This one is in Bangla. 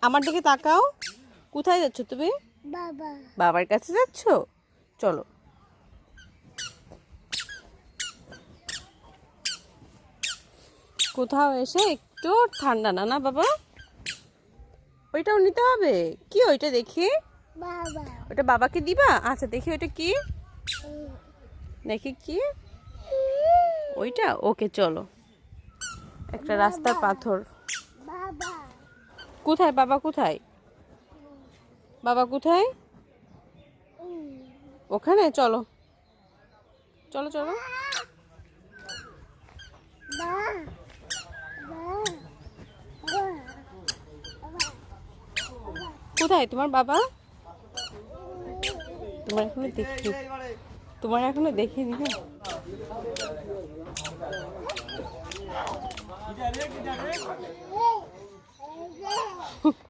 আমার দিকে তাকাও। কোথায় যাচ্ছ তুমি? বাবা বাবার কাছে যাচ্ছ? চলো। কোথাও এসে একটু ঠান্ডা না না বাবা? ওইটাও নিতে হবে। কি ওইটা দেখি? বাবা ওটা বাবাকে দিবা? আচ্ছা দেখি ওইটা কি, দেখি কি ওইটা। ওকে চলো। একটা রাস্তার পাথর। বাবা কোথায় বাবা? কোথায় বাবা? কোথায়? ওখানে চলো, চলো চলো। কোথায় তোমার বাবা? তোমার এখনো দেখি, তোমার এখনো দেখিনি না।